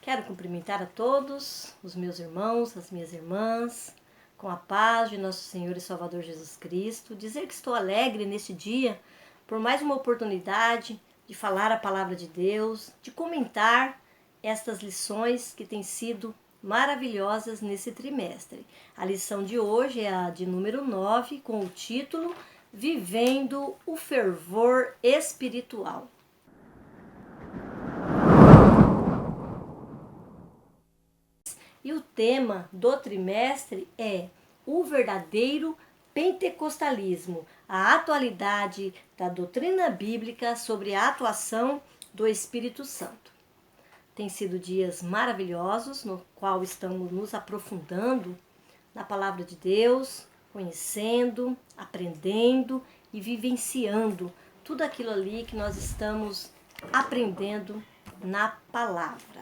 Quero cumprimentar a todos os meus irmãos, as minhas irmãs, com a paz de nosso Senhor e Salvador Jesus Cristo. Dizer que estou alegre neste dia por mais uma oportunidade de falar a palavra de Deus, de comentar estas lições que têm sido maravilhosas nesse trimestre. A lição de hoje é a de número 9, com o título Vivendo o Fervor Espiritual. E o tema do trimestre é o verdadeiro pentecostalismo, a atualidade da doutrina bíblica sobre a atuação do Espírito Santo. Tem sido dias maravilhosos, no qual estamos nos aprofundando na palavra de Deus, conhecendo, aprendendo e vivenciando tudo aquilo ali que nós estamos aprendendo na palavra.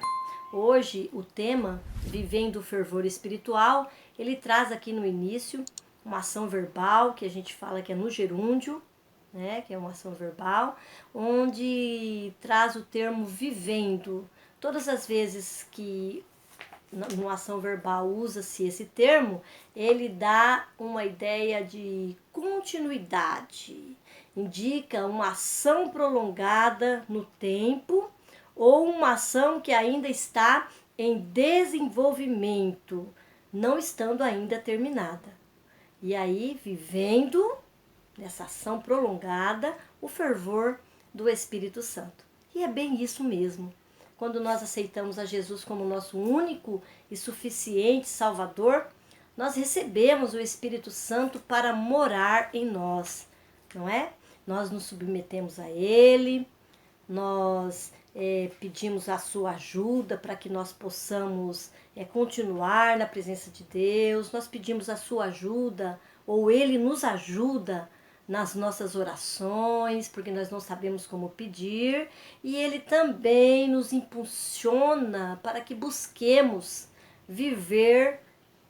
Hoje o tema Vivendo o Fervor Espiritual, ele traz aqui no início uma ação verbal que a gente fala que é no gerúndio, né, que é uma ação verbal, onde traz o termo vivendo. Todas as vezes que numa ação verbal usa-se esse termo, ele dá uma ideia de continuidade, indica uma ação prolongada no tempo ou uma ação que ainda está em desenvolvimento, não estando ainda terminada. E aí, vivendo nessa ação prolongada, o fervor do Espírito Santo. E é bem isso mesmo. Quando nós aceitamos a Jesus como nosso único e suficiente Salvador, nós recebemos o Espírito Santo para morar em nós, não é? Nós nos submetemos a Ele, nós pedimos a sua ajuda para que nós possamos continuar na presença de Deus, nós pedimos a sua ajuda, ou Ele nos ajuda nas nossas orações, porque nós não sabemos como pedir, e Ele também nos impulsiona para que busquemos viver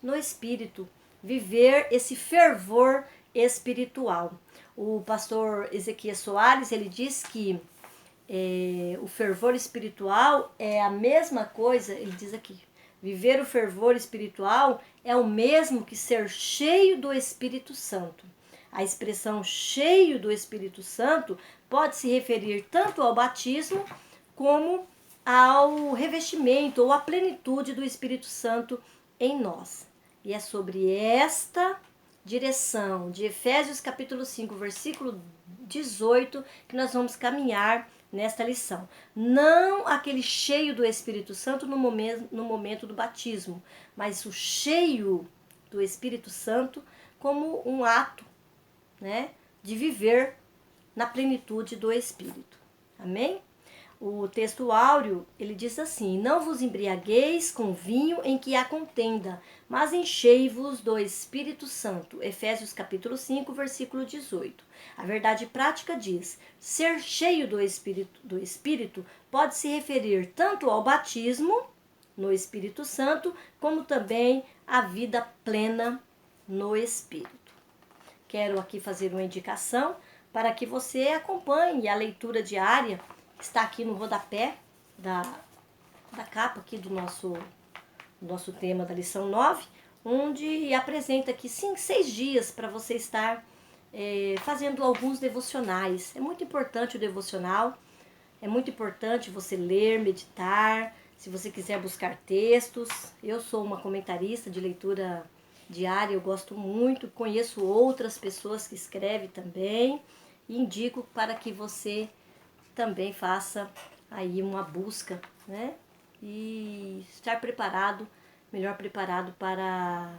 no Espírito, viver esse fervor espiritual. O pastor Ezequias Soares, ele diz que o fervor espiritual é a mesma coisa, ele diz aqui, viver o fervor espiritual é o mesmo que ser cheio do Espírito Santo. A expressão cheio do Espírito Santo pode se referir tanto ao batismo como ao revestimento ou à plenitude do Espírito Santo em nós. E é sobre esta direção de Efésios capítulo 5, versículo 18, que nós vamos caminhar nesta lição. Não aquele cheio do Espírito Santo no momento do batismo, mas o cheio do Espírito Santo como um ato, né, de viver na plenitude do Espírito. Amém? O texto áureo, ele diz assim: não vos embriagueis com vinho em que há contenda, mas enchei-vos do Espírito Santo. Efésios capítulo 5, versículo 18. A verdade prática diz: ser cheio do Espírito pode se referir tanto ao batismo no Espírito Santo, como também à vida plena no Espírito. Quero aqui fazer uma indicação para que você acompanhe a leitura diária, que está aqui no rodapé da capa aqui do nosso tema da lição 9, onde apresenta aqui 6 dias para você estar fazendo alguns devocionais. É muito importante o devocional, é muito importante você ler, meditar, se você quiser buscar textos. Eu sou uma comentarista de leitura diária, eu gosto muito, conheço outras pessoas que escrevem também e indico para que você também faça aí uma busca, né? E estar preparado, melhor preparado para,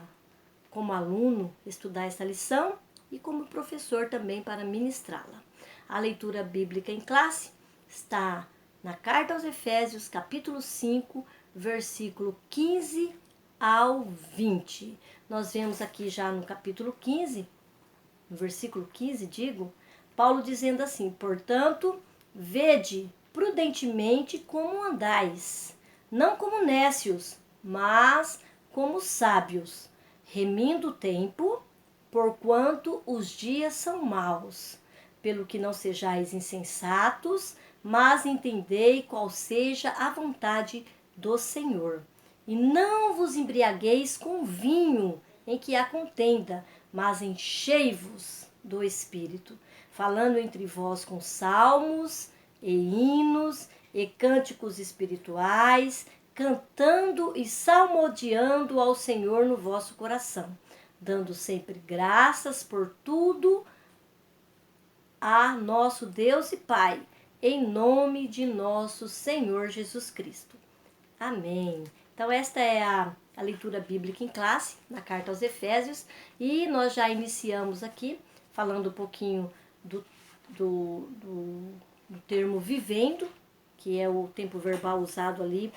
como aluno, estudar essa lição e como professor também para ministrá-la. A leitura bíblica em classe está na Carta aos Efésios, capítulo 5, versículo 15 ao 20. Nós vemos aqui já no capítulo 15, no versículo 15, Paulo dizendo assim: portanto, vede prudentemente como andais, não como nécios, mas como sábios, remindo o tempo, porquanto os dias são maus. Pelo que não sejais insensatos, mas entendei qual seja a vontade do Senhor. E não vos embriagueis com vinho em que há contenda, mas enchei-vos do Espírito, falando entre vós com salmos e hinos e cânticos espirituais, cantando e salmodiando ao Senhor no vosso coração, dando sempre graças por tudo a nosso Deus e Pai, em nome de nosso Senhor Jesus Cristo. Amém. Então esta é a leitura bíblica em classe, na carta aos Efésios, e nós já iniciamos aqui, falando um pouquinho do termo vivendo, que é o tempo verbal usado ali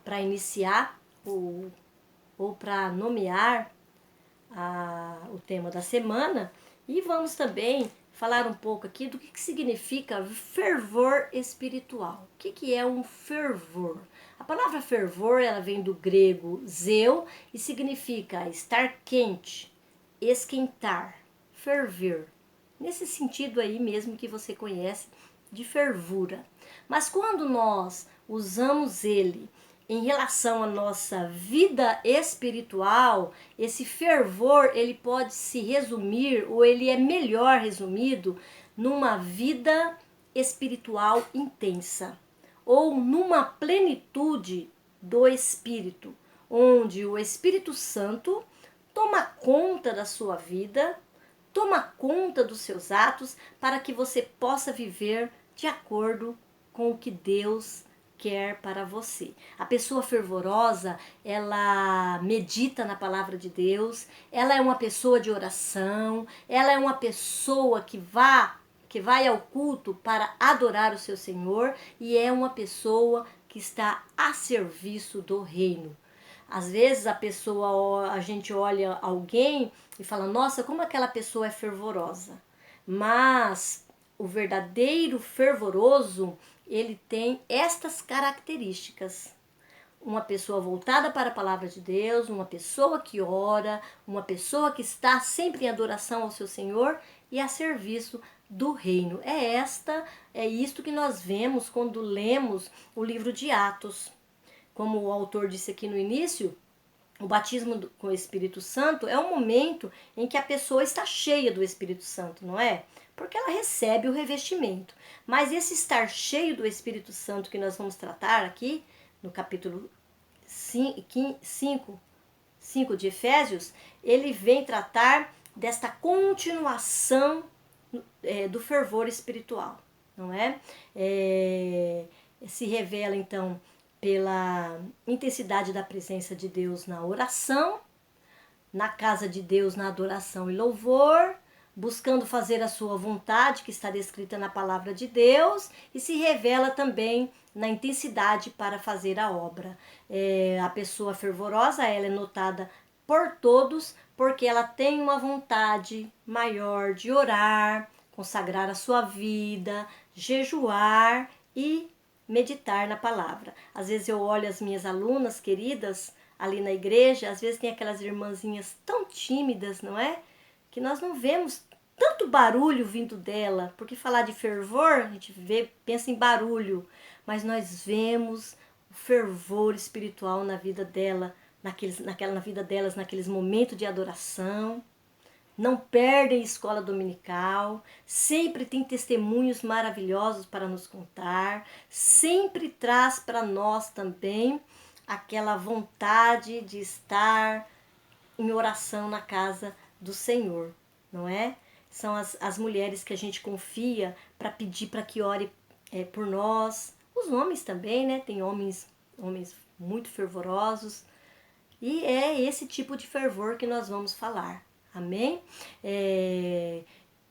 para iniciar ou para nomear o tema da semana. E vamos também falar um pouco aqui do que significa fervor espiritual. O que é um fervor? A palavra fervor, ela vem do grego zeu e significa estar quente, esquentar, ferver. Nesse sentido aí mesmo que você conhece de fervura. Mas quando nós usamos ele em relação à nossa vida espiritual, esse fervor, ele pode se resumir, ou ele é melhor resumido, numa vida espiritual intensa, ou numa plenitude do Espírito, onde o Espírito Santo toma conta da sua vida, toma conta dos seus atos, para que você possa viver de acordo com o que Deus quer para você. A pessoa fervorosa, ela medita na palavra de Deus, ela é uma pessoa de oração, ela é uma pessoa que vai ao culto para adorar o seu Senhor e é uma pessoa que está a serviço do reino. Às vezes a gente olha alguém e fala, nossa, como aquela pessoa é fervorosa. Mas o verdadeiro fervoroso, ele tem estas características. Uma pessoa voltada para a palavra de Deus, uma pessoa que ora, uma pessoa que está sempre em adoração ao seu Senhor e a serviço do reino. É isto que nós vemos quando lemos o livro de Atos. Como o autor disse aqui no início, o batismo com o Espírito Santo é um momento em que a pessoa está cheia do Espírito Santo, não é? Porque ela recebe o revestimento. Mas esse estar cheio do Espírito Santo que nós vamos tratar aqui, no capítulo 5 de Efésios, ele vem tratar desta continuação do fervor espiritual, não é? Se revela, então, pela intensidade da presença de Deus na oração, na casa de Deus na adoração e louvor, buscando fazer a sua vontade, que está descrita na palavra de Deus, e se revela também na intensidade para fazer a obra. A pessoa fervorosa, ela é notada por todos, porque ela tem uma vontade maior de orar, consagrar a sua vida, jejuar e meditar na palavra. Às vezes eu olho as minhas alunas queridas ali na igreja, às vezes tem aquelas irmãzinhas tão tímidas, não é? Que nós não vemos tanto barulho vindo dela, porque falar de fervor, a gente pensa em barulho, mas nós vemos o fervor espiritual na vida dela, na vida delas, naqueles momentos de adoração. Não perdem escola dominical, sempre tem testemunhos maravilhosos para nos contar, sempre traz para nós também aquela vontade de estar em oração na casa do Senhor, não é? São as mulheres que a gente confia para pedir para que ore por nós. Os homens também, né? Tem homens muito fervorosos. E é esse tipo de fervor que nós vamos falar. Amém?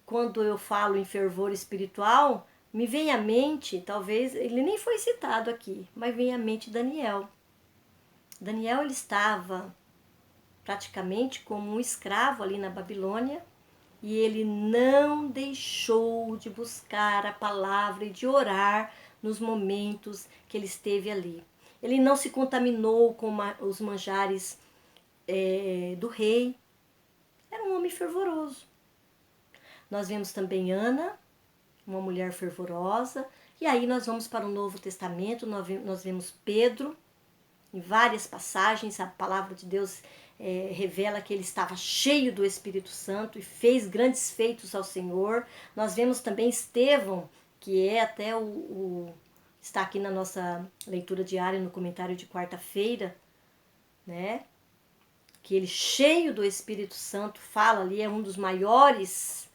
Quando eu falo em fervor espiritual, me vem à mente, talvez, ele nem foi citado aqui, mas vem à mente Daniel. Daniel, ele estava praticamente como um escravo ali na Babilônia, e ele não deixou de buscar a palavra e de orar nos momentos que ele esteve ali. Ele não se contaminou com os manjares do rei. Era um homem fervoroso. Nós vemos também Ana, uma mulher fervorosa. E aí nós vamos para o Novo Testamento, nós vemos Pedro, Em várias passagens, a palavra de Deus revela que ele estava cheio do Espírito Santo e fez grandes feitos ao Senhor. Nós vemos também Estevão, que é até está aqui na nossa leitura diária, no comentário de quarta-feira, né? Que ele, cheio do Espírito Santo, fala ali, é um dos maiores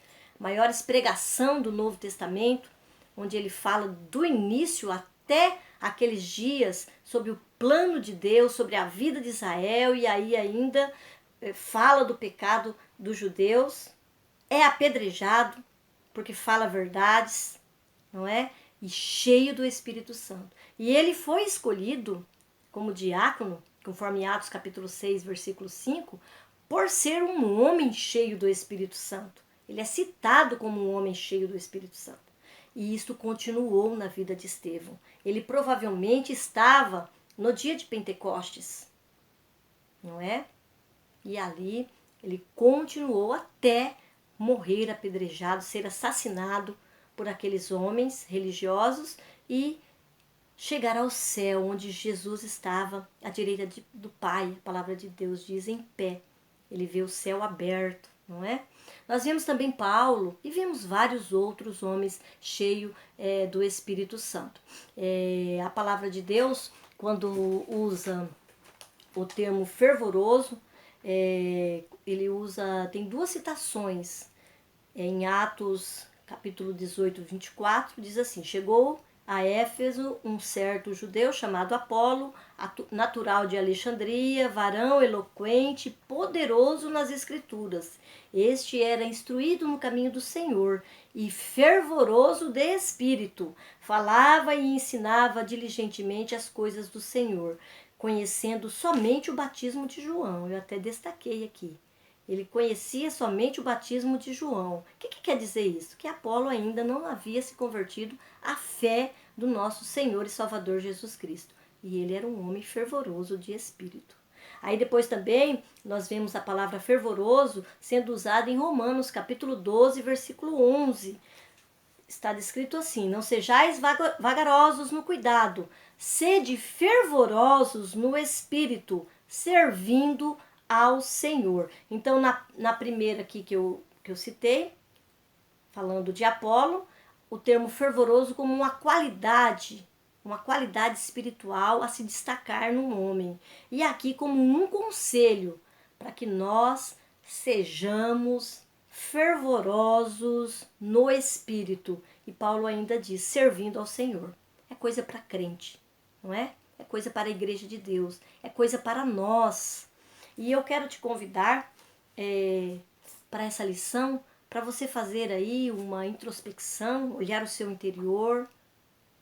pregação do Novo Testamento, onde ele fala do início até aqueles dias sobre o plano de Deus, sobre a vida de Israel, e aí ainda fala do pecado dos judeus, é apedrejado porque fala verdades, não é? E cheio do Espírito Santo. E ele foi escolhido como diácono, conforme Atos capítulo 6, versículo 5, por ser um homem cheio do Espírito Santo. Ele é citado como um homem cheio do Espírito Santo. E isto continuou na vida de Estevão. Ele provavelmente estava no dia de Pentecostes, não é? E ali ele continuou até morrer apedrejado, ser assassinado por aqueles homens religiosos e chegar ao céu, onde Jesus estava à direita do Pai. A palavra de Deus diz em pé. Ele vê o céu aberto, não é? Nós vemos também Paulo e vemos vários outros homens cheios do Espírito Santo. A palavra de Deus, quando usa o termo fervoroso, ele usa, tem duas citações em Atos capítulo 18, 24, diz assim: chegou a Éfeso um certo judeu chamado Apolo, natural de Alexandria, varão eloquente, poderoso nas escrituras. Este era instruído no caminho do Senhor e fervoroso de espírito. Falava e ensinava diligentemente as coisas do Senhor, conhecendo somente o batismo de João. Eu até destaquei aqui. Ele conhecia somente o batismo de João. O que quer dizer isso? Que Apolo ainda não havia se convertido à fé do nosso Senhor e Salvador Jesus Cristo. E ele era um homem fervoroso de espírito. Aí depois também nós vemos a palavra fervoroso sendo usada em Romanos capítulo 12, versículo 11. Está descrito assim: não sejais vagarosos no cuidado, sede fervorosos no espírito, servindo ao Senhor. Então, na primeira aqui que eu citei, falando de Apolo, o termo fervoroso como uma qualidade espiritual a se destacar num homem. E aqui como um conselho para que nós sejamos fervorosos no espírito. E Paulo ainda diz, servindo ao Senhor. É coisa para crente, não é? É coisa para a igreja de Deus, é coisa para nós. E eu quero te convidar para essa lição, para você fazer aí uma introspecção, olhar o seu interior,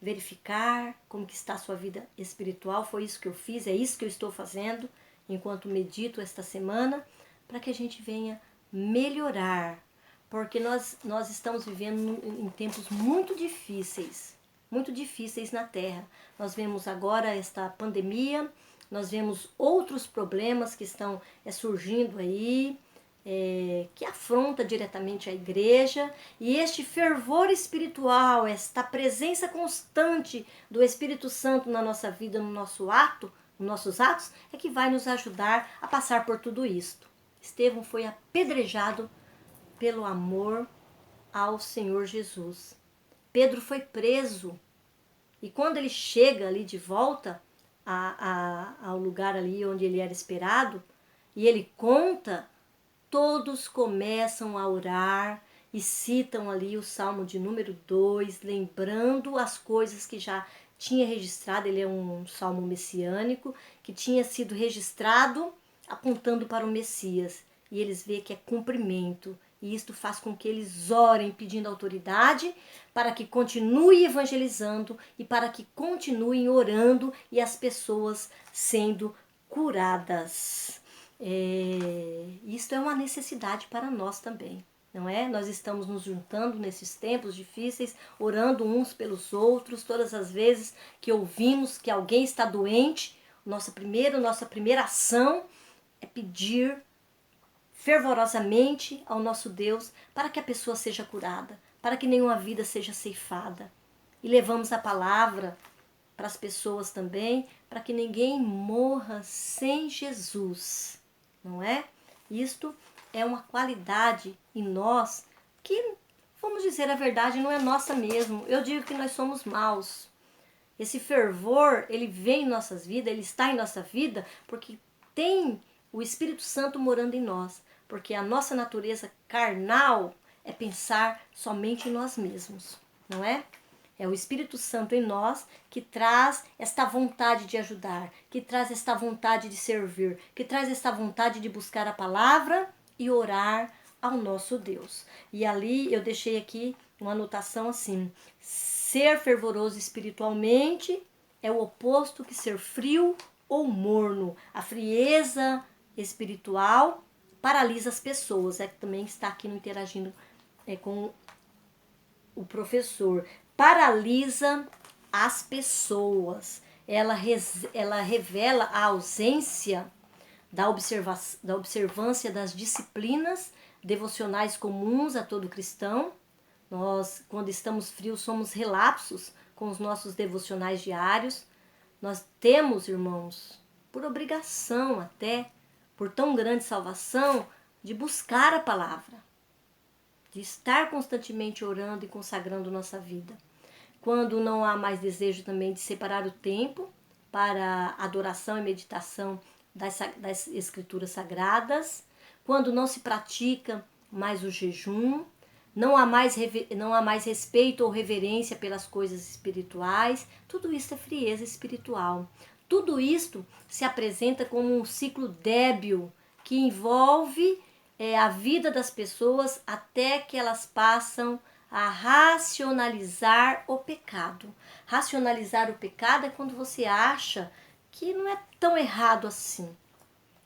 verificar como que está a sua vida espiritual. Foi isso que eu fiz, é isso que eu estou fazendo enquanto medito esta semana, para que a gente venha melhorar, porque nós estamos vivendo em tempos muito difíceis na Terra. Nós vemos agora esta pandemia, nós vemos outros problemas que estão surgindo aí, que afronta diretamente a igreja, e este fervor espiritual, esta presença constante do Espírito Santo na nossa vida, no nosso ato, nos nossos atos, é que vai nos ajudar a passar por tudo isto. Estevão foi apedrejado pelo amor ao Senhor Jesus. Pedro foi preso, e quando ele chega ali de volta ao lugar ali onde ele era esperado, e ele conta, todos começam a orar e citam ali o Salmo de número 2, lembrando as coisas que já tinha registrado. Ele é um salmo messiânico que tinha sido registrado apontando para o Messias, e eles veem que é cumprimento. E isto faz com que eles orem pedindo autoridade para que continue evangelizando e para que continuem orando e as pessoas sendo curadas. Isto é uma necessidade para nós também, não é? Nós estamos nos juntando nesses tempos difíceis, orando uns pelos outros. Todas as vezes que ouvimos que alguém está doente, nossa primeira ação é pedir fervorosamente ao nosso Deus para que a pessoa seja curada, para que nenhuma vida seja ceifada. E levamos a palavra para as pessoas também, para que ninguém morra sem Jesus, não é? Isto é uma qualidade em nós que, vamos dizer a verdade, não é nossa mesmo. Eu digo que nós somos maus. Esse fervor, ele vem em nossas vidas, ele está em nossa vida porque tem o Espírito Santo morando em nós. Porque a nossa natureza carnal é pensar somente em nós mesmos, não é? É o Espírito Santo em nós que traz esta vontade de ajudar, que traz esta vontade de servir, que traz esta vontade de buscar a palavra e orar ao nosso Deus. E ali eu deixei aqui uma anotação assim: ser fervoroso espiritualmente é o oposto que ser frio ou morno. A frieza espiritual paralisa as pessoas. É que também está aqui no Interagindo com o professor. Paralisa as pessoas. Ela revela a ausência da observância das disciplinas devocionais comuns a todo cristão. Nós, quando estamos frios, somos relapsos com os nossos devocionais diários. Nós temos, irmãos, por obrigação até, por tão grande salvação, de buscar a palavra, de estar constantemente orando e consagrando nossa vida. Quando não há mais desejo também de separar o tempo para adoração e meditação das escrituras sagradas, quando não se pratica mais o jejum, não há mais respeito ou reverência pelas coisas espirituais, tudo isso é frieza espiritual. Tudo isto se apresenta como um ciclo débil que envolve a vida das pessoas até que elas passam a racionalizar o pecado. Racionalizar o pecado é quando você acha que não é tão errado assim,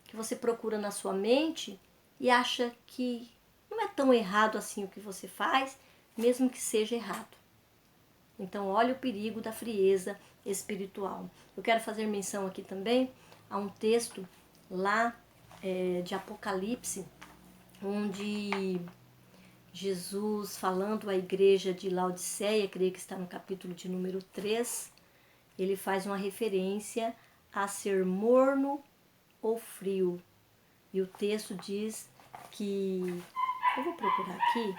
que você procura na sua mente e acha que não é tão errado assim o que você faz, mesmo que seja errado. Então, olha o perigo da frieza espiritual. Eu quero fazer menção aqui também a um texto lá de Apocalipse, onde Jesus, falando à igreja de Laodiceia, creio que está no capítulo de número 3, ele faz uma referência a ser morno ou frio. E o texto diz que... Eu vou procurar aqui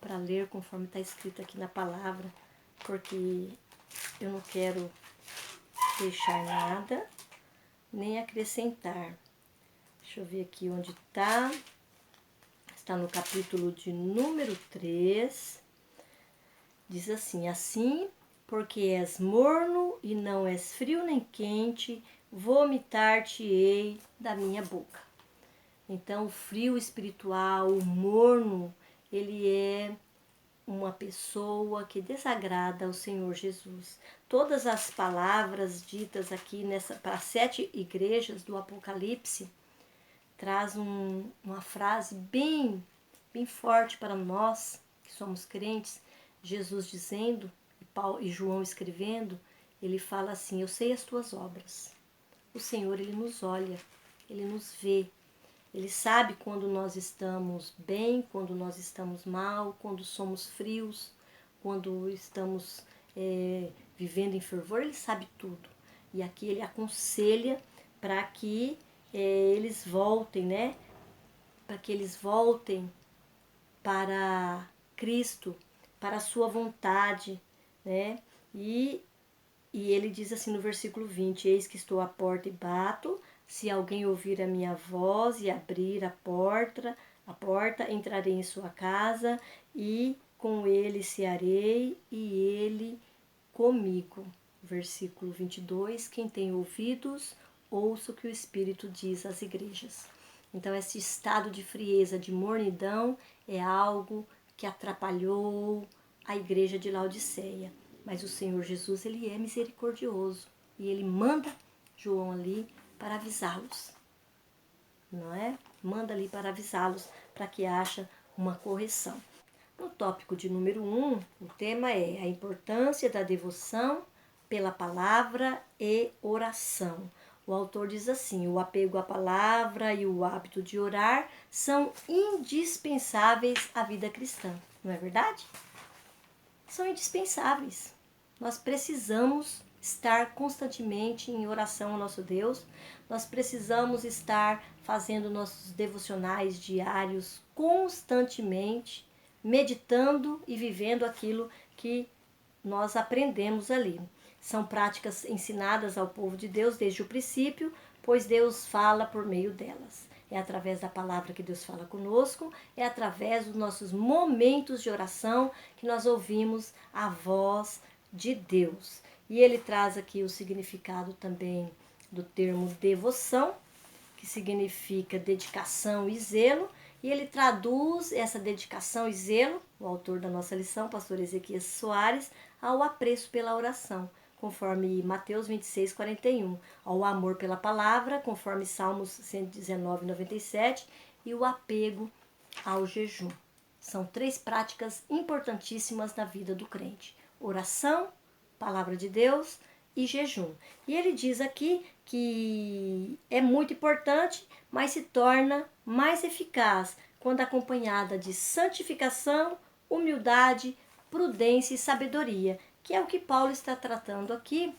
para ler conforme está escrito aqui na palavra, porque eu não quero deixar nada, nem acrescentar. Deixa eu ver aqui onde está. Está no capítulo de número 3. Diz assim: assim, porque és morno e não és frio nem quente, vomitar-te-ei da minha boca. Então, o frio espiritual, o morno, ele é uma pessoa que desagrada ao Senhor Jesus. Todas as palavras ditas aqui para as 7 igrejas do Apocalipse traz uma frase bem forte para nós que somos crentes. Jesus dizendo, e João escrevendo, ele fala assim: eu sei as tuas obras. O Senhor, ele nos olha, ele nos vê. Ele sabe quando nós estamos bem, quando nós estamos mal, quando somos frios, quando estamos vivendo em fervor. Ele sabe tudo. E aqui ele aconselha para que eles voltem, né? Para que eles voltem para Cristo, para a sua vontade, né? E ele diz assim no versículo 20: eis que estou à porta e bato, se alguém ouvir a minha voz e abrir a porta, entrarei em sua casa e com ele cearei e ele comigo. Versículo 22, quem tem ouvidos, ouça o que o Espírito diz às igrejas. Então, esse estado de frieza, de mornidão, é algo que atrapalhou a igreja de Laodiceia. Mas o Senhor Jesus, ele é misericordioso e ele manda João ali para avisá-los, não é? Manda ali para avisá-los para que haja uma correção. No tópico de número 1, o tema é a importância da devoção pela palavra e oração. O autor diz assim: o apego à palavra e o hábito de orar são indispensáveis à vida cristã. Não é verdade? São indispensáveis. Nós precisamos estar constantemente em oração ao nosso Deus. Nós precisamos estar fazendo nossos devocionais diários constantemente, meditando e vivendo aquilo que nós aprendemos ali. São práticas ensinadas ao povo de Deus desde o princípio, pois Deus fala por meio delas. É através da palavra que Deus fala conosco, é através dos nossos momentos de oração que nós ouvimos a voz de Deus. E ele traz aqui o significado também do termo devoção, que significa dedicação e zelo, e ele traduz essa dedicação e zelo, o autor da nossa lição, pastor Ezequias Soares, ao apreço pela oração, conforme Mateus 26, 41, ao amor pela palavra, conforme Salmos 119, 97, e o apego ao jejum. São 3 práticas importantíssimas na vida do crente: oração, palavra de Deus e jejum. E ele diz aqui que é muito importante, mas se torna mais eficaz quando acompanhada de santificação, humildade, prudência e sabedoria, que é o que Paulo está tratando aqui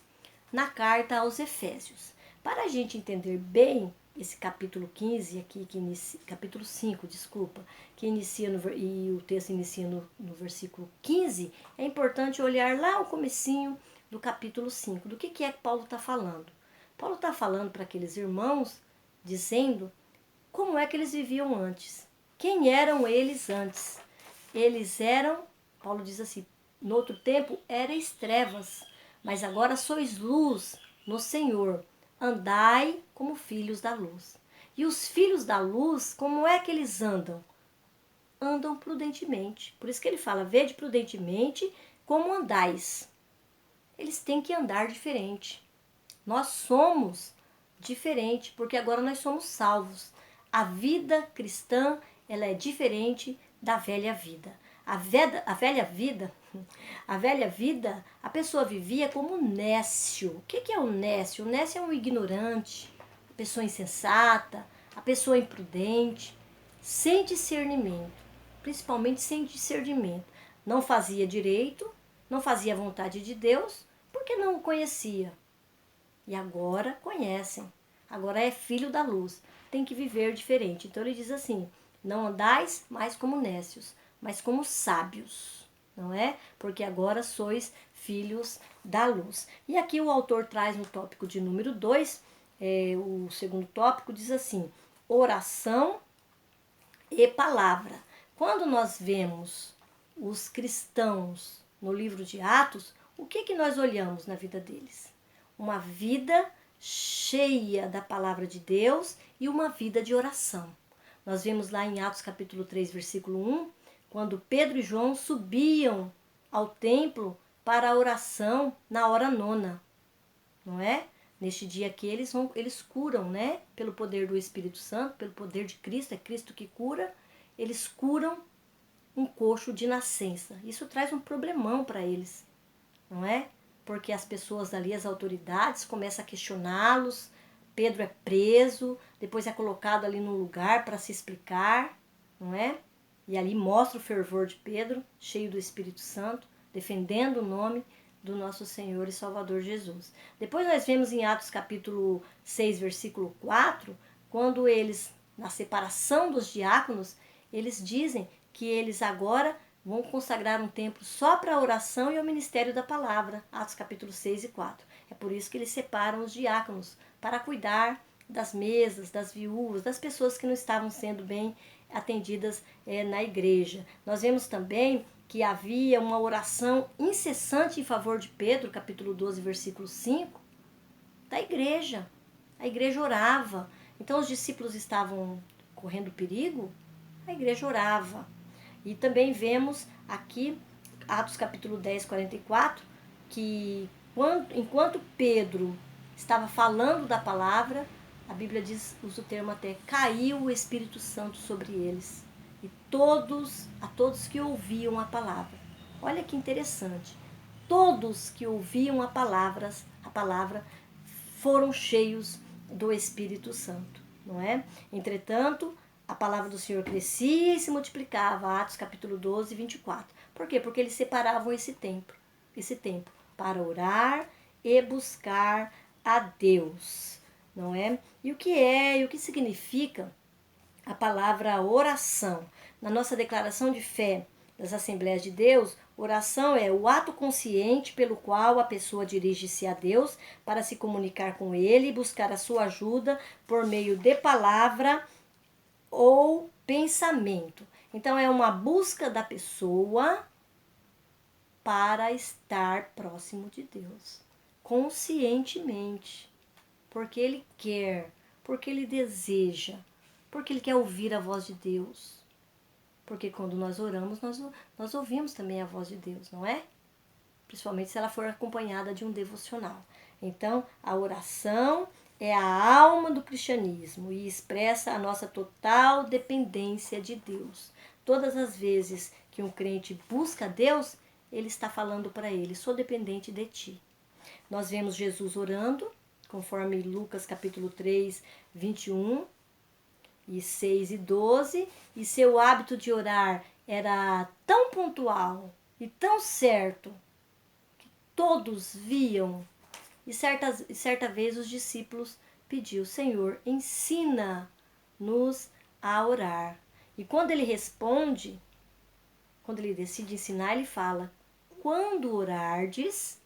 na carta aos Efésios. Para a gente entender bem esse capítulo 15 aqui, capítulo 5, desculpa, que inicia e o texto inicia no versículo 15, é importante olhar lá o comecinho do capítulo 5. Do que é que Paulo está falando? Paulo está falando para aqueles irmãos, dizendo como é que eles viviam antes. Quem eram eles antes? Eles eram, Paulo diz assim, no outro tempo erais trevas, mas agora sois luz no Senhor. Andai como filhos da luz. E os filhos da luz, como é que eles andam? Andam prudentemente. Por isso que ele fala, vede prudentemente como andais. Eles têm que andar diferente. Nós somos diferente, porque agora nós somos salvos. A vida cristã, ela é diferente da velha vida. A velha vida, a pessoa vivia como nécio. O que é o nécio? O nécio é um ignorante, a pessoa insensata, a pessoa imprudente, sem discernimento, principalmente sem discernimento. Não fazia direito, não fazia a vontade de Deus, porque não o conhecia. E agora conhecem, agora é filho da luz, tem que viver diferente. Então ele diz assim, não andais mais como nécios, mas como sábios, não é? Porque agora sois filhos da luz. E aqui o autor traz no tópico de número 2, o segundo tópico diz assim, oração e palavra. Quando nós vemos os cristãos no livro de Atos, o que nós olhamos na vida deles? Uma vida cheia da palavra de Deus e uma vida de oração. Nós vemos lá em Atos capítulo 3, versículo 1, quando Pedro e João subiam ao templo para a oração na hora 9, não é? Neste dia que eles curam, né? Pelo poder do Espírito Santo, pelo poder de Cristo, é Cristo que cura, eles curam um coxo de nascença. Isso traz um problemão para eles, não é? Porque as pessoas ali, as autoridades, começam a questioná-los. Pedro é preso, depois é colocado ali num lugar para se explicar, não é? E ali mostra o fervor de Pedro, cheio do Espírito Santo, defendendo o nome do nosso Senhor e Salvador Jesus. Depois nós vemos em Atos capítulo 6, versículo 4, quando eles, na separação dos diáconos, eles dizem que eles agora vão consagrar um tempo só para a oração e ao ministério da palavra. Atos capítulo 6 e 4. É por isso que eles separam os diáconos, para cuidar das mesas, das viúvas, das pessoas que não estavam sendo bem atendidas na igreja. Nós vemos também que havia uma oração incessante em favor de Pedro, capítulo 12, versículo 5, da igreja. A igreja orava. Então os discípulos estavam correndo perigo, a igreja orava. E também vemos aqui, Atos capítulo 10, 44, que enquanto Pedro estava falando da palavra, a Bíblia usa o termo até, caiu o Espírito Santo sobre eles. E a todos que ouviam a palavra. Olha que interessante. Todos que ouviam a palavra foram cheios do Espírito Santo, não é? Entretanto, a palavra do Senhor crescia e se multiplicava, Atos capítulo 12, 24. Por quê? Porque eles separavam esse tempo para orar e buscar a Deus, não é? E o que significa a palavra oração? Na nossa declaração de fé das Assembleias de Deus, oração é o ato consciente pelo qual a pessoa dirige-se a Deus para se comunicar com Ele e buscar a sua ajuda por meio de palavra ou pensamento. Então, é uma busca da pessoa para estar próximo de Deus, conscientemente, porque ele quer, porque ele deseja, porque ele quer ouvir a voz de Deus. Porque quando nós oramos, nós ouvimos também a voz de Deus, não é? Principalmente se ela for acompanhada de um devocional. Então, a oração é a alma do cristianismo e expressa a nossa total dependência de Deus. Todas as vezes que um crente busca Deus, ele está falando para ele: sou dependente de ti. Nós vemos Jesus orando, conforme Lucas capítulo 3, 21 e 6 e 12, e seu hábito de orar era tão pontual e tão certo que todos viam. E certa vez os discípulos pediu: Senhor, ensina-nos a orar. E quando ele responde, quando ele decide ensinar, ele fala: quando orardes,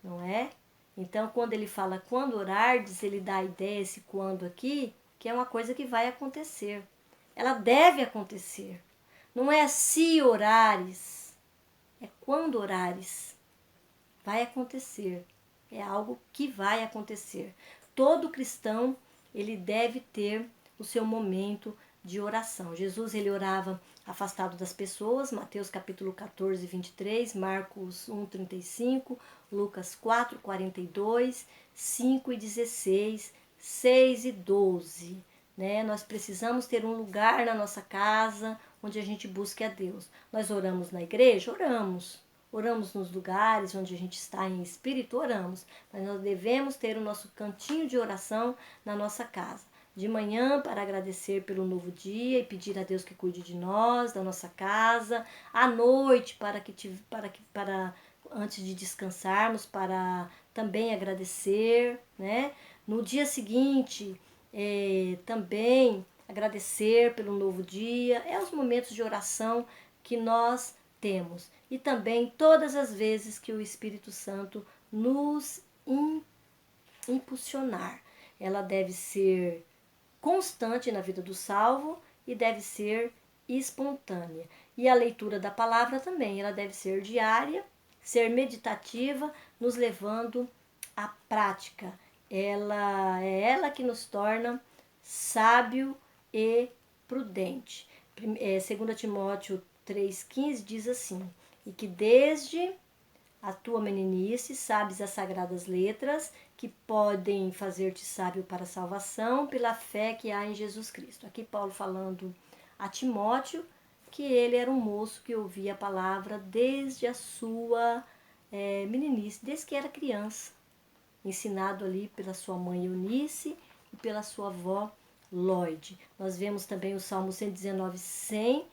não é? Então, quando ele fala quando orardes, ele dá a ideia, esse quando aqui, que é uma coisa que vai acontecer. Ela deve acontecer. Não é se orares, é quando orares. Vai acontecer. É algo que vai acontecer. Todo cristão, ele deve ter o seu momento de oração. Jesus, ele orava afastado das pessoas, Mateus capítulo 14, 23, Marcos 1, 35, Lucas 4, 42, 5 e 16, 6 e 12. Né? Nós precisamos ter um lugar na nossa casa onde a gente busque a Deus. Nós oramos na igreja? Oramos. Oramos nos lugares onde a gente está em espírito, oramos. Mas nós devemos ter o nosso cantinho de oração na nossa casa. De manhã, para agradecer pelo novo dia e pedir a Deus que cuide de nós, da nossa casa. À noite, para antes de descansarmos, para também agradecer, né? No dia seguinte, também agradecer pelo novo dia. É os momentos de oração que nós temos. E também todas as vezes que o Espírito Santo nos impulsionar. Ela deve ser constante na vida do salvo e deve ser espontânea. E a leitura da palavra também, ela deve ser diária, ser meditativa, nos levando à prática. Ela que nos torna sábio e prudente. 2 Timóteo 3,15 diz assim: e que desde a tua meninice sabes as sagradas letras que podem fazer-te sábio para a salvação pela fé que há em Jesus Cristo. Aqui Paulo falando a Timóteo que ele era um moço que ouvia a palavra desde a sua meninice, desde que era criança, ensinado ali pela sua mãe Eunice e pela sua avó Lloyd. Nós vemos também o Salmo 119, 100,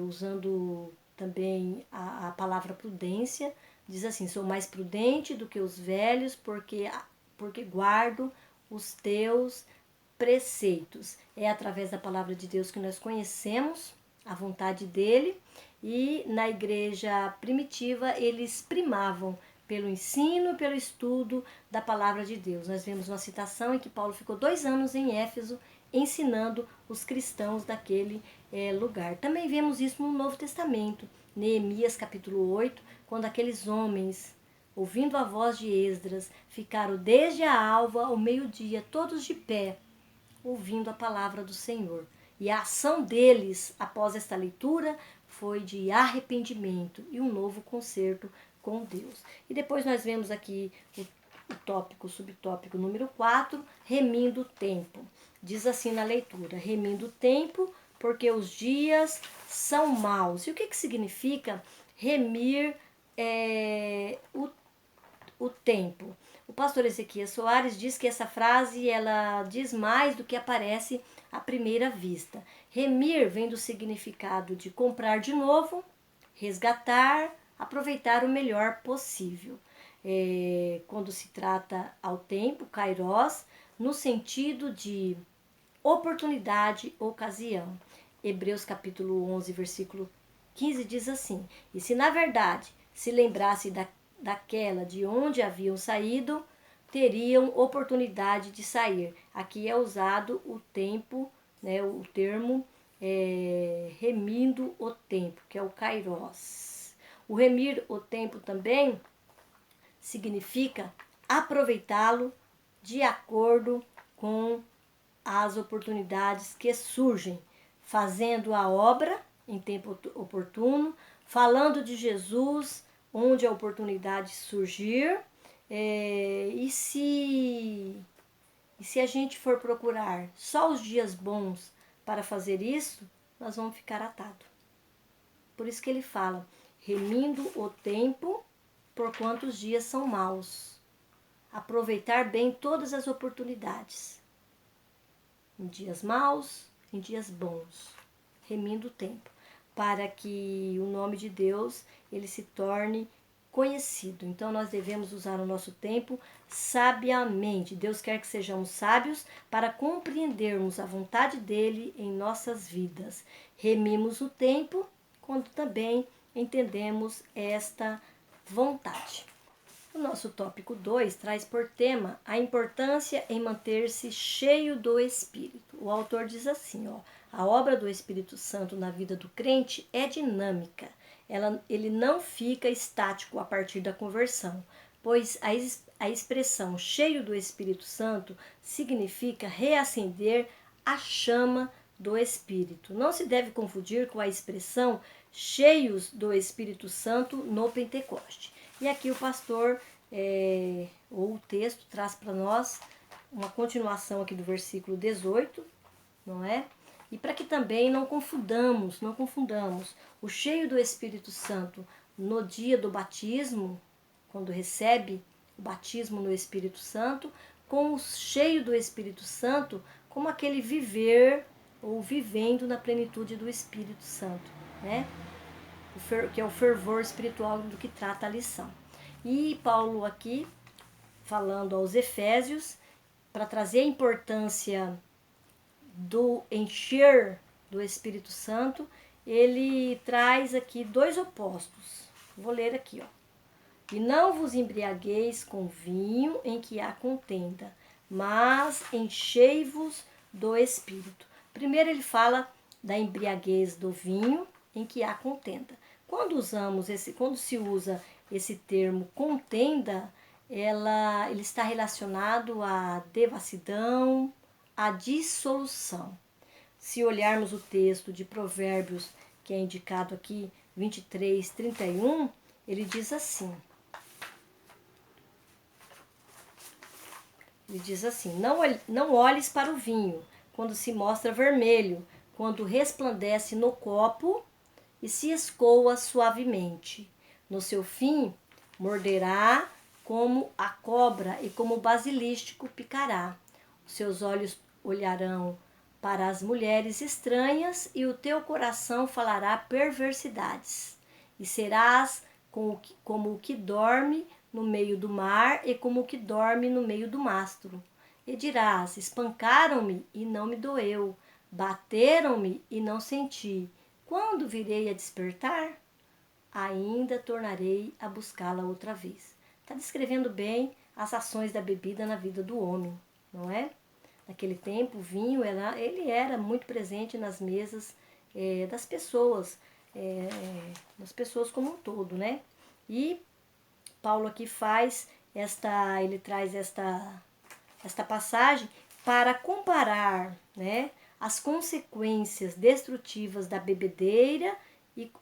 usando também a palavra prudência. Diz assim: sou mais prudente do que os velhos, porque guardo os teus preceitos. É através da palavra de Deus que nós conhecemos a vontade dele, e na igreja primitiva eles primavam pelo ensino e pelo estudo da palavra de Deus. Nós vemos uma citação em que Paulo ficou 2 anos em Éfeso ensinando os cristãos daquele lugar. Também vemos isso no Novo Testamento, Neemias capítulo 8, quando aqueles homens, ouvindo a voz de Esdras, ficaram desde a alva ao meio-dia, todos de pé, ouvindo a palavra do Senhor. E a ação deles, após esta leitura, foi de arrependimento e um novo concerto com Deus. E depois nós vemos aqui o subtópico número 4, remindo o tempo. Diz assim na leitura: remindo o tempo, porque os dias são maus. E o que significa remir o tempo? O pastor Ezequias Soares diz que essa frase ela diz mais do que aparece à primeira vista. Remir vem do significado de comprar de novo, resgatar, aproveitar o melhor possível. quando se trata ao tempo, kairos, no sentido de oportunidade, ocasião. Hebreus capítulo 11, versículo 15 diz assim: e se na verdade se lembrasse daquela de onde haviam saído, teriam oportunidade de sair. Aqui é usado o tempo, né, o termo remindo o tempo, que é o kairos. O remir o tempo também significa aproveitá-lo de acordo com as oportunidades que surgem, fazendo a obra em tempo oportuno, falando de Jesus onde a oportunidade surgir, e se a gente for procurar só os dias bons para fazer isso, nós vamos ficar atados. Por isso que ele fala, remindo o tempo, porquanto os dias são maus. Aproveitar bem todas as oportunidades. Em dias maus, em dias bons. Remindo o tempo. Para que o nome de Deus ele se torne conhecido. Então nós devemos usar o nosso tempo sabiamente. Deus quer que sejamos sábios para compreendermos a vontade dele em nossas vidas. Remimos o tempo quando também entendemos esta vontade. O nosso tópico 2 traz por tema a importância em manter-se cheio do Espírito. O autor diz assim, a obra do Espírito Santo na vida do crente é dinâmica. Ele não fica estático a partir da conversão, pois a expressão cheio do Espírito Santo significa reacender a chama do Espírito. Não se deve confundir com a expressão cheios do Espírito Santo no Pentecoste. E aqui o pastor, ou o texto, traz para nós uma continuação aqui do versículo 18, não é? E para que também não confundamos o cheio do Espírito Santo no dia do batismo, quando recebe o batismo no Espírito Santo, com o cheio do Espírito Santo, como aquele viver ou vivendo na plenitude do Espírito Santo, né? Que é o fervor espiritual do que trata a lição. E Paulo aqui, falando aos Efésios, para trazer a importância do encher do Espírito Santo, ele traz aqui dois opostos. Vou ler aqui, E não vos embriagueis com vinho em que há contenda, mas enchei-vos do Espírito. Primeiro ele fala da embriaguez do vinho em que há contenda. Quando se usa esse termo contenda, ele está relacionado à devassidão, à dissolução. Se olharmos o texto de Provérbios, que é indicado aqui, 23, 31, ele diz assim. Ele diz assim, não olhes para o vinho, quando se mostra vermelho, quando resplandece no copo e se escoa suavemente. No seu fim, morderá como a cobra e como o basilístico picará. Os seus olhos olharão para as mulheres estranhas e o teu coração falará perversidades. E serás como o que dorme no meio do mar e como o que dorme no meio do mastro. E dirás, espancaram-me e não me doeu, bateram-me e não senti. Quando virei a despertar, ainda tornarei a buscá-la outra vez. Está descrevendo bem as ações da bebida na vida do homem, não é? Naquele tempo, o vinho ele era muito presente nas mesas das pessoas como um todo, né? E Paulo aqui ele traz esta passagem para comparar, né, as consequências destrutivas da bebedeira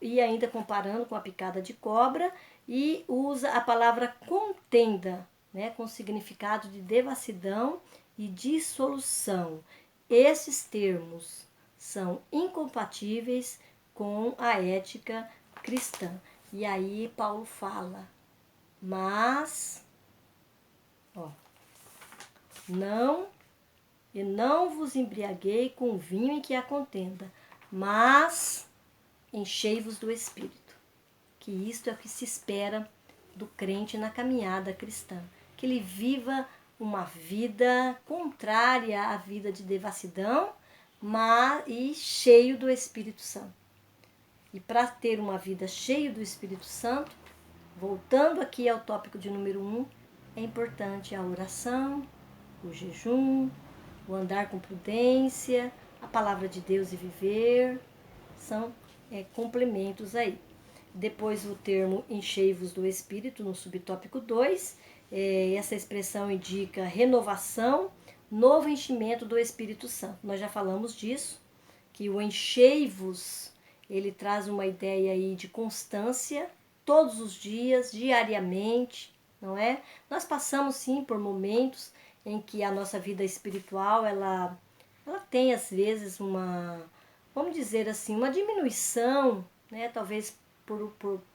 e ainda comparando com a picada de cobra, e usa a palavra contenda, né, com significado de devassidão e dissolução. Esses termos são incompatíveis com a ética cristã. E aí Paulo fala, mas não vos embriaguei com vinho em que há contenda, mas enchei-vos do Espírito. Que isto é o que se espera do crente na caminhada cristã. Que ele viva uma vida contrária à vida de devassidão, mas e cheio do Espírito Santo. E para ter uma vida cheia do Espírito Santo, voltando aqui ao tópico de número 1, é importante a oração, o jejum, o andar com prudência, a palavra de Deus e viver, são complementos aí. Depois o termo enchei-vos do Espírito, no subtópico 2, essa expressão indica renovação, novo enchimento do Espírito Santo. Nós já falamos disso, que o enchei-vos, ele traz uma ideia aí de constância, todos os dias, diariamente, não é? Nós passamos sim por momentos em que a nossa vida espiritual, ela tem às vezes vamos dizer assim, uma diminuição, né? Talvez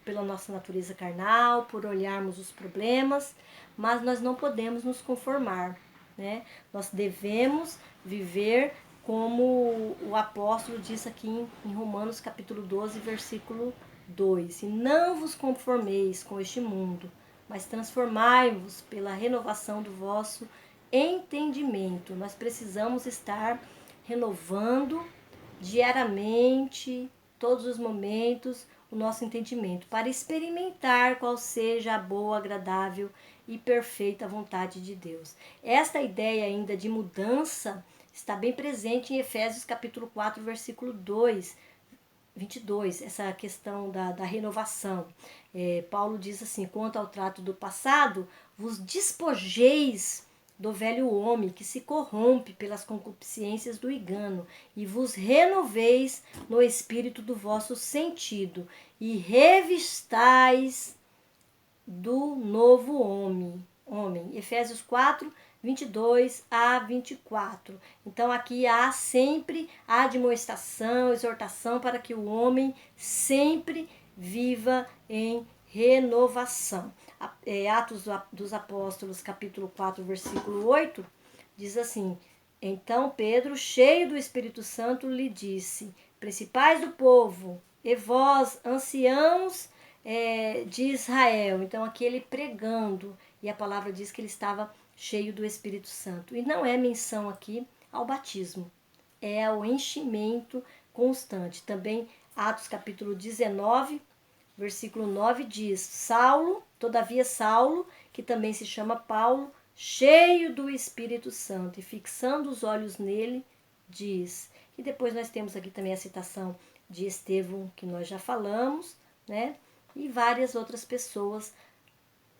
pela nossa natureza carnal, por olharmos os problemas, mas nós não podemos nos conformar, né? Nós devemos viver como o apóstolo diz aqui em Romanos capítulo 12, versículo 2. E não vos conformeis com este mundo, mas transformai-vos pela renovação do vosso entendimento. Nós precisamos estar renovando diariamente, todos os momentos, o nosso entendimento, para experimentar qual seja a boa, agradável e perfeita vontade de Deus. Esta ideia ainda de mudança está bem presente em Efésios capítulo 4, versículo 22, essa questão da renovação. Paulo diz assim, quanto ao trato do passado, vos despojeis do velho homem que se corrompe pelas concupiscências do engano, e vos renoveis no espírito do vosso sentido, e revistais do novo homem. Efésios 4, 22 a 24. Então aqui há sempre a admoestação, exortação para que o homem sempre viva em renovação. Atos dos Apóstolos, capítulo 4, versículo 8, diz assim, então Pedro, cheio do Espírito Santo, lhe disse, principais do povo, e vós, anciãos de Israel. Então aqui ele pregando, e a palavra diz que ele estava cheio do Espírito Santo. E não é menção aqui ao batismo, é ao enchimento constante. Também Atos capítulo 19, versículo 9 diz, Saulo, todavia Saulo, que também se chama Paulo, cheio do Espírito Santo, e fixando os olhos nele, diz. E depois nós temos aqui também a citação de Estevão, que nós já falamos, né? E várias outras pessoas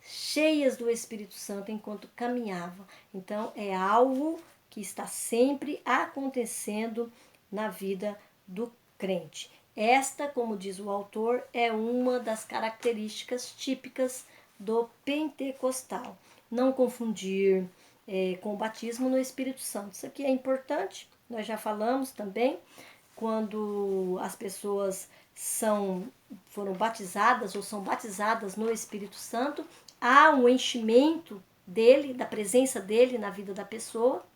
cheias do Espírito Santo enquanto caminhavam. Então é algo que está sempre acontecendo na vida do crente. Esta, como diz o autor, é uma das características típicas do pentecostal. Não confundir com o batismo no Espírito Santo. Isso aqui é importante, nós já falamos também, quando as pessoas foram batizadas ou são batizadas no Espírito Santo, há um enchimento dele, da presença dele na vida da pessoa,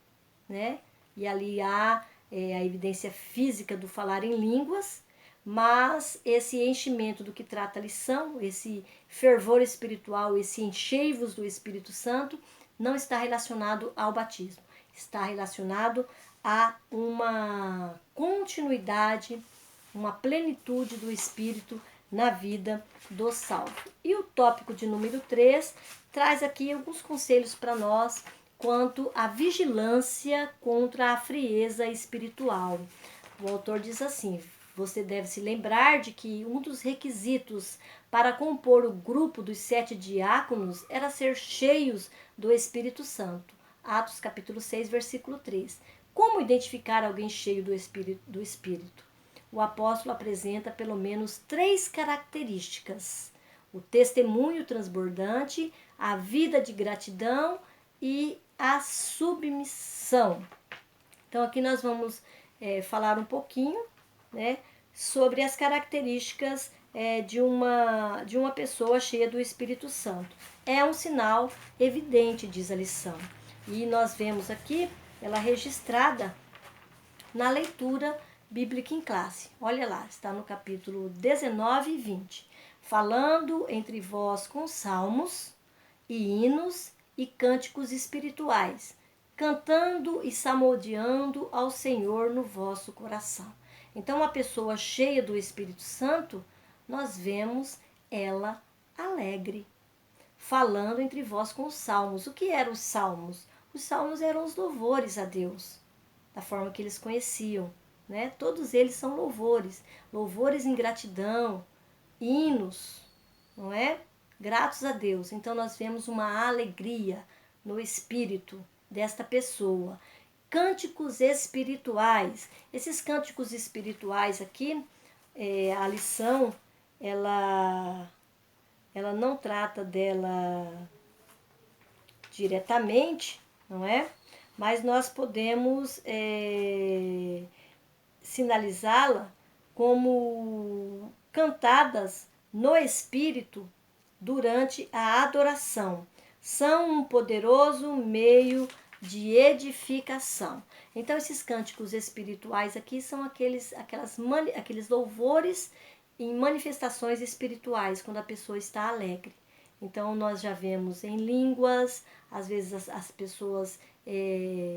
né? E ali há a evidência física do falar em línguas, mas esse enchimento do que trata a lição, esse fervor espiritual, esse enchei-vos do Espírito Santo, não está relacionado ao batismo, está relacionado a uma continuidade, uma plenitude do Espírito na vida do salvo. E o tópico de número 3 traz aqui alguns conselhos para nós quanto à vigilância contra a frieza espiritual. O autor diz assim, você deve se lembrar de que um dos requisitos para compor o grupo dos 7 diáconos era ser cheios do Espírito Santo. Atos capítulo 6, versículo 3. Como identificar alguém cheio do Espírito? O apóstolo apresenta pelo menos 3 características: o testemunho transbordante, a vida de gratidão e a submissão. Então aqui nós vamos falar um pouquinho, né, sobre as características de uma pessoa cheia do Espírito Santo. É um sinal evidente, diz a lição. E nós vemos aqui ela registrada na leitura bíblica em classe. Olha lá, está no capítulo 19 e 20. falando entre vós com salmos e hinos e cânticos espirituais, cantando e salmodiando ao Senhor no vosso coração. Então, uma pessoa cheia do Espírito Santo, nós vemos ela alegre, falando entre vós com os salmos. O que eram os salmos? Os salmos eram os louvores a Deus, da forma que eles conheciam, né? Todos eles são louvores, louvores em gratidão, hinos, não é? Gratos a Deus. Então nós vemos uma alegria no espírito desta pessoa. Cânticos espirituais. Esses cânticos espirituais aqui, a lição, ela não trata dela diretamente, não é? Mas nós podemos sinalizá-la como cantadas no Espírito durante a adoração. São um poderoso meio de edificação. Então, esses cânticos espirituais aqui são aqueles louvores em manifestações espirituais, quando a pessoa está alegre. Então, nós já vemos em línguas, às vezes as pessoas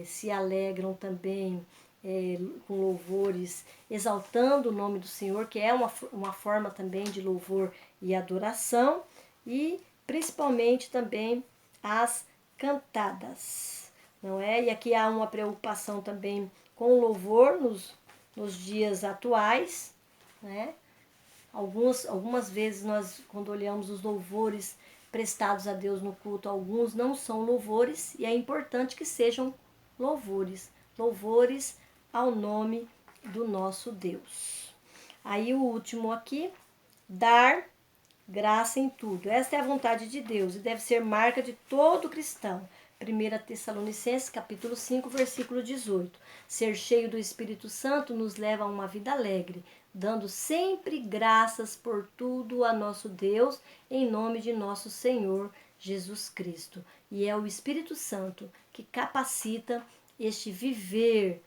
se alegram também com louvores, exaltando o nome do Senhor, que é uma forma também de louvor e adoração, e principalmente também as cantadas, não é? E aqui há uma preocupação também com o louvor nos dias atuais, né? Algumas vezes nós, quando olhamos os louvores prestados a Deus no culto, alguns não são louvores, e é importante que sejam louvores ao nome do nosso Deus. Aí o último aqui, dar graça em tudo. Esta é a vontade de Deus e deve ser marca de todo cristão. 1 Tessalonicenses, capítulo 5, versículo 18. Ser cheio do Espírito Santo nos leva a uma vida alegre, dando sempre graças por tudo a nosso Deus, em nome de nosso Senhor Jesus Cristo. E é o Espírito Santo que capacita esse viver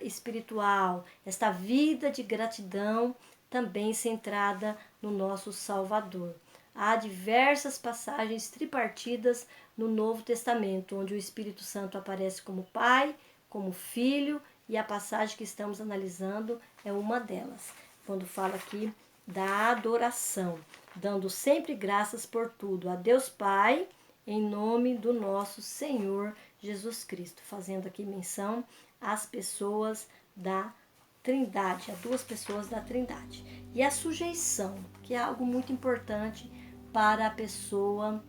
espiritual, esta vida de gratidão também centrada no nosso Salvador. Há diversas passagens tripartidas no Novo Testamento, onde o Espírito Santo aparece como Pai, como Filho, e a passagem que estamos analisando é uma delas, quando fala aqui da adoração, dando sempre graças por tudo a Deus Pai, em nome do nosso Senhor Jesus Cristo, fazendo aqui menção às pessoas da Trindade, a duas pessoas da Trindade. E a sujeição, que é algo muito importante para a pessoa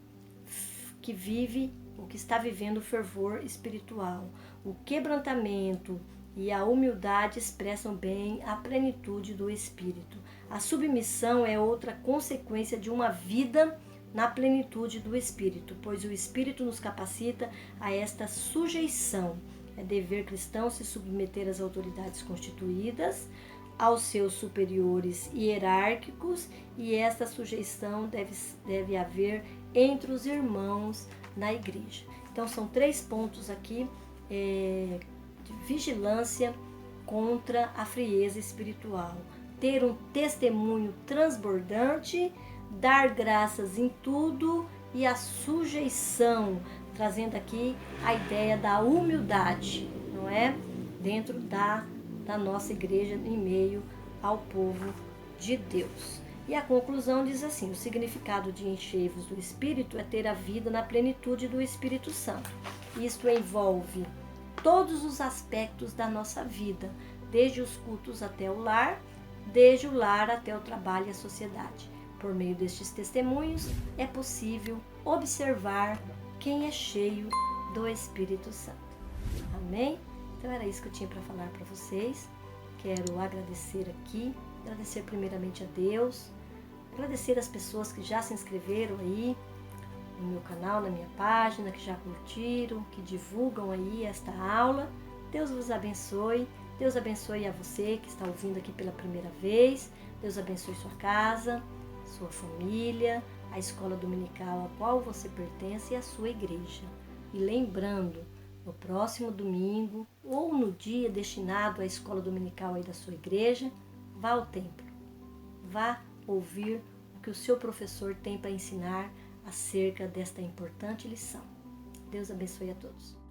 que vive ou que está vivendo o fervor espiritual. O quebrantamento e a humildade expressam bem a plenitude do Espírito. A submissão é outra consequência de uma vida na plenitude do Espírito, pois o Espírito nos capacita a esta sujeição. É dever cristão se submeter às autoridades constituídas, aos seus superiores hierárquicos, e esta sujeição deve haver entre os irmãos na igreja. Então são 3 pontos aqui de vigilância contra a frieza espiritual. Ter um testemunho transbordante, dar graças em tudo e a sujeição, trazendo aqui a ideia da humildade, não é? Dentro da nossa igreja, em meio ao povo de Deus. E a conclusão diz assim: o significado de enchei-vos do Espírito é ter a vida na plenitude do Espírito Santo. Isto envolve todos os aspectos da nossa vida, desde os cultos até o lar, desde o lar até o trabalho e a sociedade. Por meio destes testemunhos, é possível observar quem é cheio do Espírito Santo. Amém? Então era isso que eu tinha para falar para vocês. Quero agradecer aqui, agradecer primeiramente a Deus, agradecer as pessoas que já se inscreveram aí no meu canal, na minha página, que já curtiram, que divulgam aí esta aula. Deus vos abençoe. Deus abençoe a você que está ouvindo aqui pela primeira vez. Deus abençoe sua casa, sua família, a escola dominical a qual você pertence e a sua igreja. E lembrando, no próximo domingo ou no dia destinado à escola dominical aí da sua igreja, vá ao templo, vá ouvir o que o seu professor tem para ensinar acerca desta importante lição. Deus abençoe a todos.